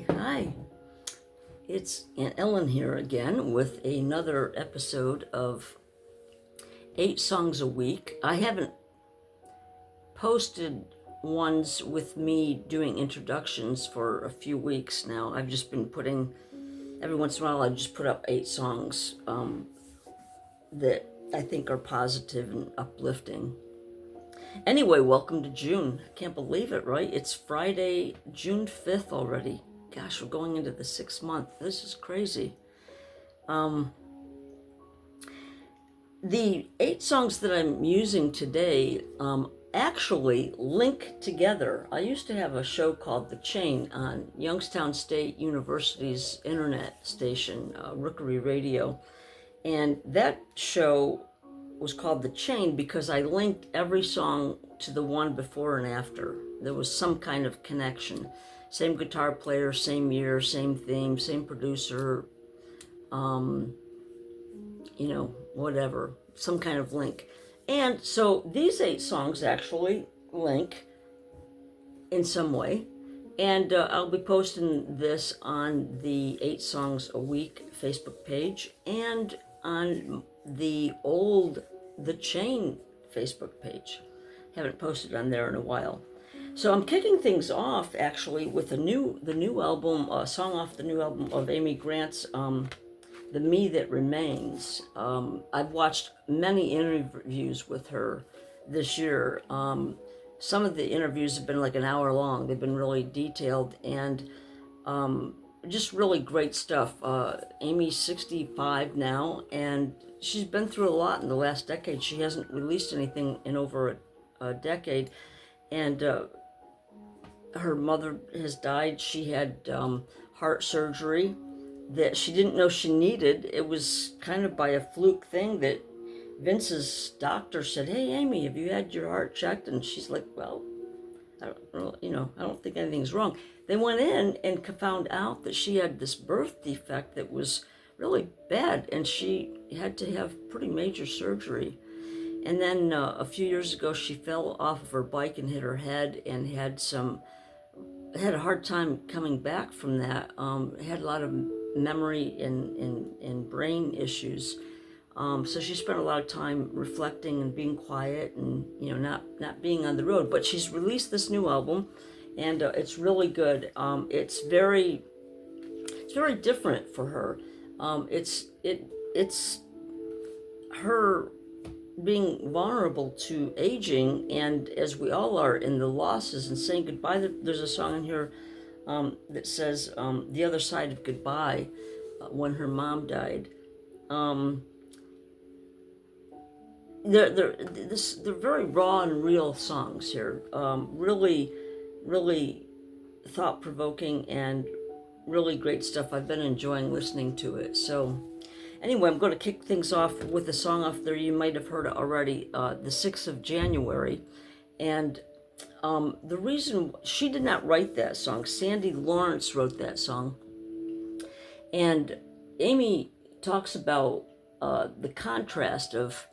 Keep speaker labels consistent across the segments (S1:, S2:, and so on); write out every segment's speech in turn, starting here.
S1: Hi. It's Aunt Ellen here again with another episode of 8 Songs a Week. I haven't posted ones with me doing introductions for a few weeks now. I've just been putting, every once in a while, I just put up 8 songs that I think are positive and uplifting. Anyway, welcome to June. I can't believe it, right? It's Friday, June 5th already. Gosh, we're going into the 6th month. This is crazy. The 8 songs that I'm using today actually link together. I used to have a show called The Chain on Youngstown State University's internet station, Rookery Radio. And that show was called The Chain because I linked every song to the one before and after. There was some kind of connection. Same guitar player, same year, same theme, same producer, whatever, some kind of link. And so these 8 songs actually link in some way. And I'll be posting this on the 8 Songs a Week Facebook page and on the The Chain Facebook page. Haven't posted on there in a while. So I'm kicking things off actually with the new album, a song off the new album of Amy Grant's The Me That Remains. I've watched many interviews with her this year. Some of the interviews have been like an hour long. They've been really detailed and just really great stuff. Amy's 65 now, and she's been through a lot in the last decade. She hasn't released anything in over a decade, and her mother has died. She had heart surgery that she didn't know she needed. It was kind of by a fluke thing that Vince's doctor said, "Hey, Amy, have you had your heart checked?" And she's like, "Well, I don't think anything's wrong." They went in and found out that she had this birth defect that was really bad, and she had to have pretty major surgery. And then a few years ago, she fell off of her bike and hit her head and had a hard time coming back from that. Had a lot of memory and brain issues. So she spent a lot of time reflecting and being quiet and not being on the road. But she's released this new album, and it's really good. It's very different for her. It's her being vulnerable to aging, and as we all are, in the losses and saying goodbye. There's a song in here that says "The Other Side of Goodbye," when her mom died. They're very raw and real songs here. Really thought-provoking and really great stuff. I've been enjoying listening to it. So anyway, I'm going to kick things off with a song off there. You might have heard it already, the 6th of January. And the reason she did not write that song, Sandy Lawrence wrote that song. And Amy talks about the contrast of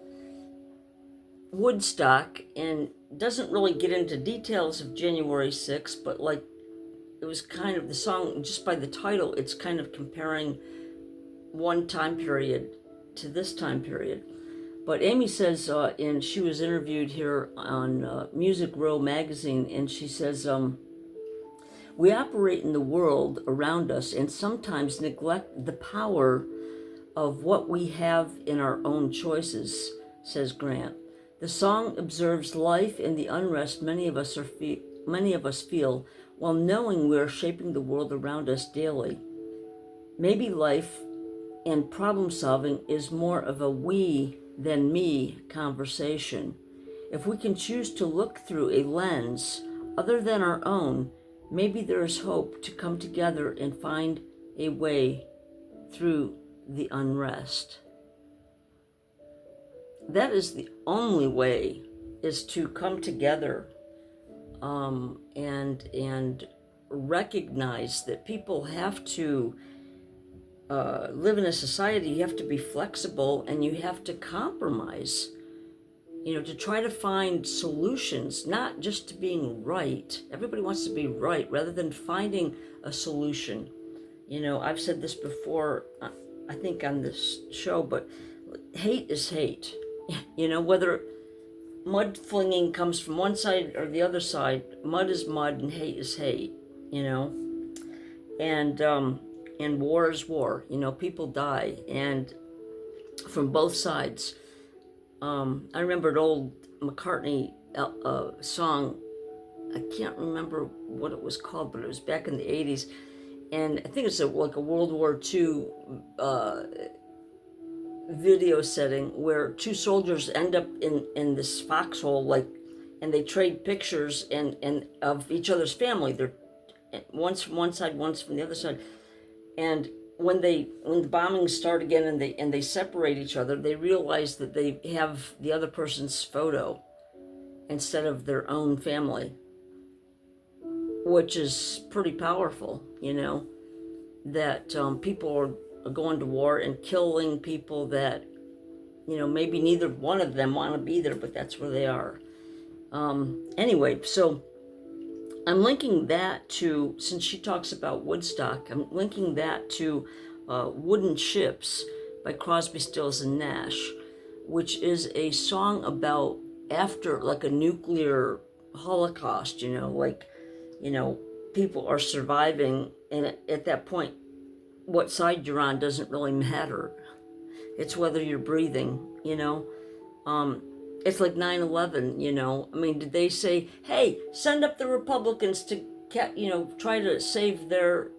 S1: Woodstock and doesn't really get into details of January 6th, but like it was kind of the song, just by the title, it's kind of comparing one time period to this time period. But Amy says, she was interviewed here on Music Row magazine, and she says, "We operate in the world around us and sometimes neglect the power of what we have in our own choices," says Grant. "The song observes life and the unrest many of us feel while knowing we are shaping the world around us daily. Maybe life and problem solving is more of a we than me conversation. If we can choose to look through a lens other than our own, maybe there is hope to come together and find a way through the unrest." That is the only way, is to come together and recognize that people have to live in a society. You have to be flexible and you have to compromise to try to find solutions, not just to being right. Everybody wants to be right rather than finding a solution. I've said this before, I think on this show, but hate is hate. Whether mud flinging comes from one side or the other side, mud is mud and hate is hate, and war is war. People die, and from both sides. I remember an old McCartney song. I can't remember what it was called, but it was back in the 80s. And I think it's like a World War II video setting where two soldiers end up in this foxhole, and they trade pictures and of each other's family. They're one's from one side, one's from the other side. And when the bombings start again and they separate each other, they realize that they have the other person's photo instead of their own family, which is pretty powerful, that people are going to war and killing people that, maybe neither one of them want to be there, but that's where they are. Anyway, so I'm linking that to, since she talks about Woodstock, I'm linking that to Wooden Ships by Crosby, Stills and Nash, which is a song about after, like, a nuclear holocaust, people are surviving, and at that point, what side you're on doesn't really matter. It's whether you're breathing, It's like 9/11, I mean, did they say, hey, send up the Republicans to, try to save their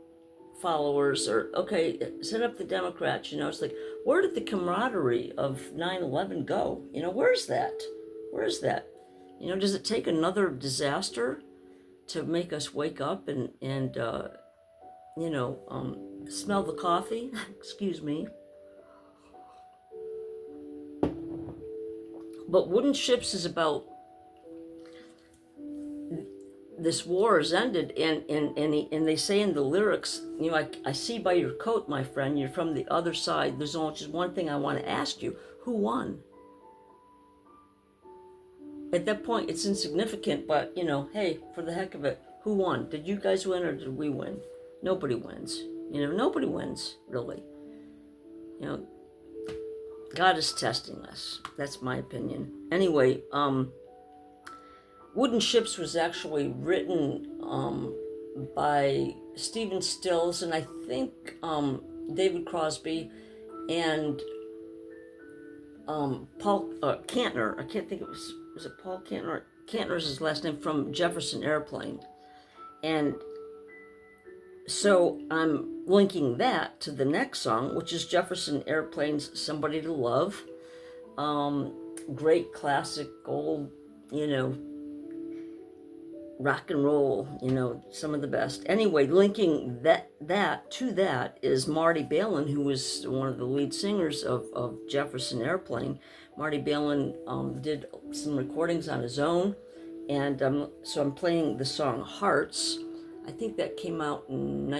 S1: followers, or, okay, send up the Democrats, It's like, where did the camaraderie of 9/11 go? Where's that? Where's that? Does it take another disaster to make us wake up and smell the coffee? Excuse me. But Wooden Ships is about this war has ended, and they say in the lyrics, I see by your coat, my friend, you're from the other side. There's only just one thing I want to ask you: who won? At that point, it's insignificant, but hey, for the heck of it, who won? Did you guys win or did we win? Nobody wins. Nobody wins, really. God is testing us. That's my opinion. Anyway, Wooden Ships was actually written by Stephen Stills and I think David Crosby and Paul Kantner. I can't think, was it Paul Kantner? Kantner's his last name, from Jefferson Airplane. And so I'm linking that to the next song, which is Jefferson Airplane's Somebody to Love. Great classic old, rock and roll, some of the best. Anyway, linking that to that is Marty Balin, who was one of the lead singers of Jefferson Airplane. Marty Balin did some recordings on his own, and so I'm playing the song Hearts. I think that came out in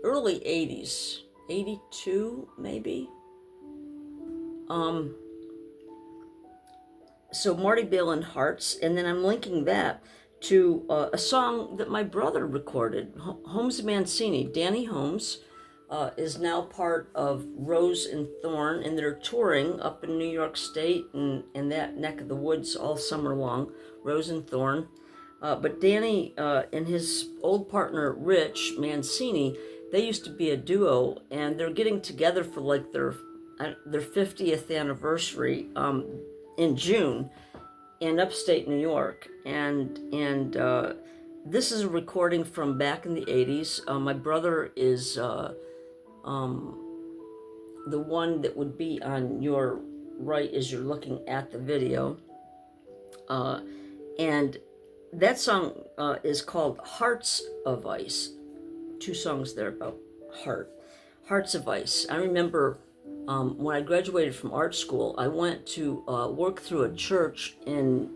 S1: early 80s, 82 maybe. So Marty Balin, Hearts, and then I'm linking that to a song that my brother recorded, Holmes Mancini. Danny Holmes is now part of Rose and Thorn, and they're touring up in New York State and that neck of the woods all summer long, Rose and Thorn. But Danny and his old partner, Rich Mancini, they used to be a duo, and they're getting together for like their 50th anniversary in June in upstate New York. And this is a recording from back in the 80s. My brother is the one that would be on your right as you're looking at the video. And that song is called Hearts of Ice. Two songs there about Hearts of Ice. I remember when I graduated from art school, I went to work through a church in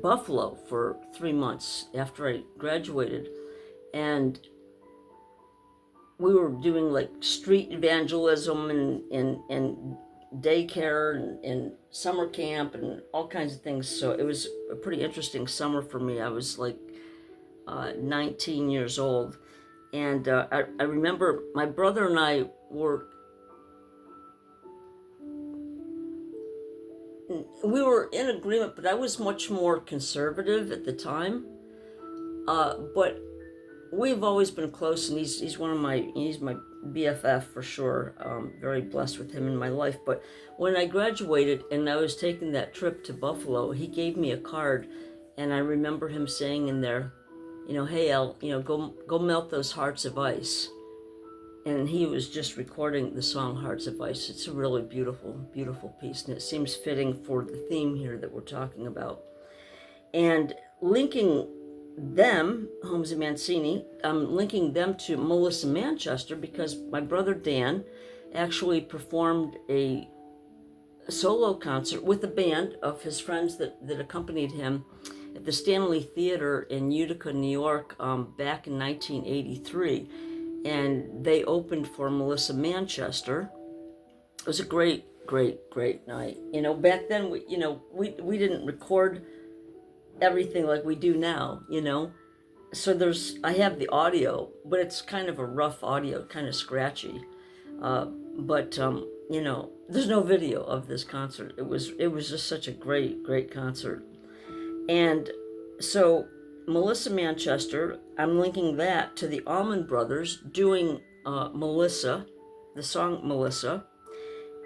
S1: Buffalo for 3 months after I graduated. And we were doing like street evangelism and daycare and summer camp and all kinds of things. So it was a pretty interesting summer for me. I was like 19 years old. And I remember my brother and I we were in agreement, but I was much more conservative at the time. But we've always been close, and he's my BFF for sure. Very blessed with him in my life. But when I graduated and I was taking that trip to Buffalo, he gave me a card, and I remember him saying in there, hey El, go melt those hearts of ice. And he was just recording the song Hearts of Ice. It's a really beautiful, beautiful piece, and it seems fitting for the theme here that we're talking about. And linking them, Holmes and Mancini, I'm linking them to Melissa Manchester because my brother Dan actually performed a solo concert with a band of his friends that accompanied him at the Stanley Theater in Utica, New York, back in 1983. And they opened for Melissa Manchester. It was a great, great, great night. Back then we didn't record everything like we do now, So I have the audio, but it's kind of a rough audio, kind of scratchy. But there's no video of this concert. It was just such a great, great concert. And so Melissa Manchester, I'm linking that to the Allman Brothers doing Melissa, the song Melissa.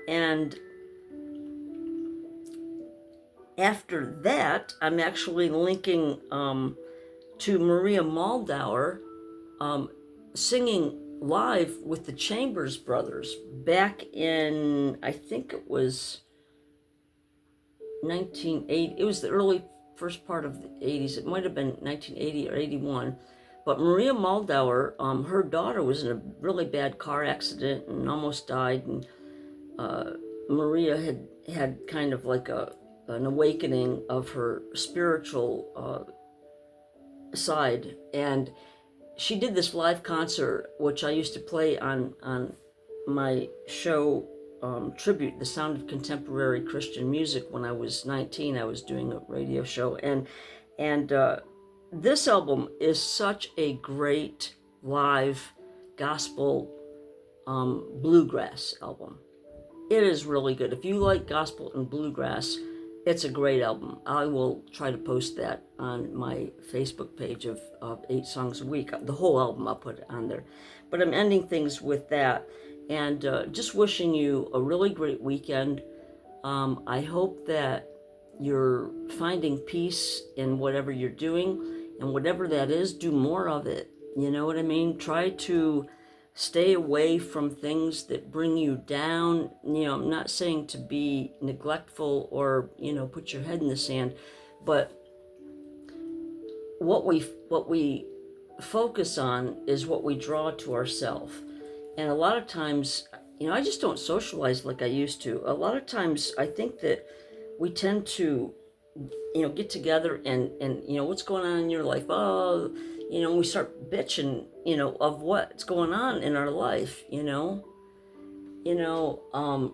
S1: And after that, I'm actually linking to Maria Muldaur singing live with the Chambers Brothers back in, I think it was 1980. It was the early first part of the 80s. It might have been 1980 or 81. But Maria Muldaur, her daughter was in a really bad car accident and almost died. And Maria had kind of like an awakening of her spiritual side. And she did this live concert, which I used to play on my show, Tribute, The Sound of Contemporary Christian Music. When I was 19, I was doing a radio show, and this album is such a great live gospel bluegrass album. It is really good. If you like gospel and bluegrass, it's a great album. I will try to post that on my Facebook page of 8 Songs a Week. The whole album I'll put on there. But I'm ending things with that. And just wishing you a really great weekend. I hope that you're finding peace in whatever you're doing, and whatever that is, do more of it. You know what I mean? Try to stay away from things that bring you down. I'm not saying to be neglectful or, put your head in the sand, but what we focus on is what we draw to ourselves. And a lot of times, I just don't socialize like I used to. A lot of times I think that we tend to, get together and what's going on in your life? Oh, we start bitching, of what's going on in our life,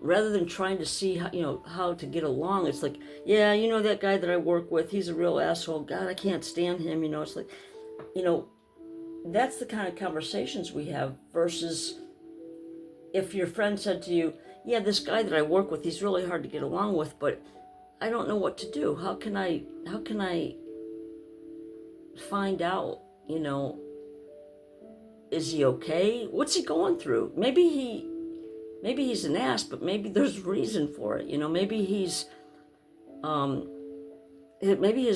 S1: rather than trying to see how to get along. It's like, yeah, that guy that I work with, he's a real asshole. God, I can't stand him. It's like, that's the kind of conversations we have versus if your friend said to you, yeah, this guy that I work with, he's really hard to get along with, but I don't know what to do. How can I find out, is he okay? What's he going through? Maybe he's an ass, but maybe there's reason for it. Maybe he's, maybe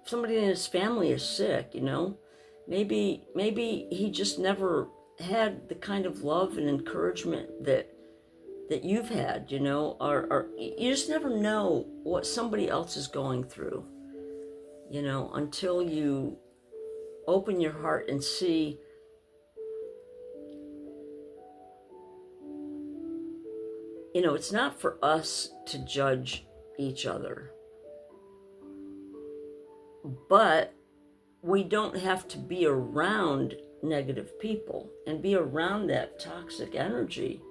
S1: somebody in his family is sick, Maybe he just never had the kind of love and encouragement that you've had, or you just never know what somebody else is going through, until you open your heart and see it's not for us to judge each other, but we don't have to be around negative people and be around that toxic energy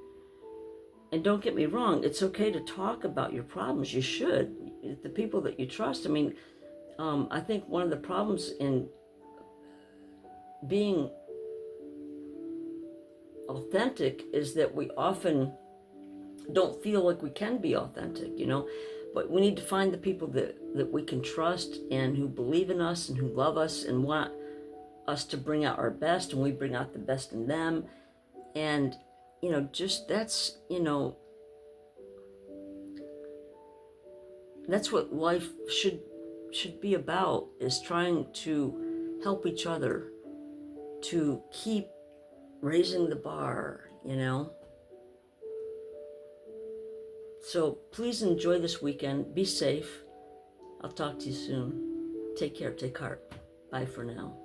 S1: And don't get me wrong, it's okay to talk about your problems. You should. The people that you trust. I mean, I think one of the problems in being authentic is that we often don't feel like we can be authentic, you know. But we need to find the people that we can trust and who believe in us and who love us and want us to bring out our best, and we bring out the best in them. And, you know, just that's, you know, that's what life should be about, is trying to help each other to keep raising the bar, you know. So please enjoy this weekend. Be safe. I'll talk to you soon. Take care. Take heart. Bye for now.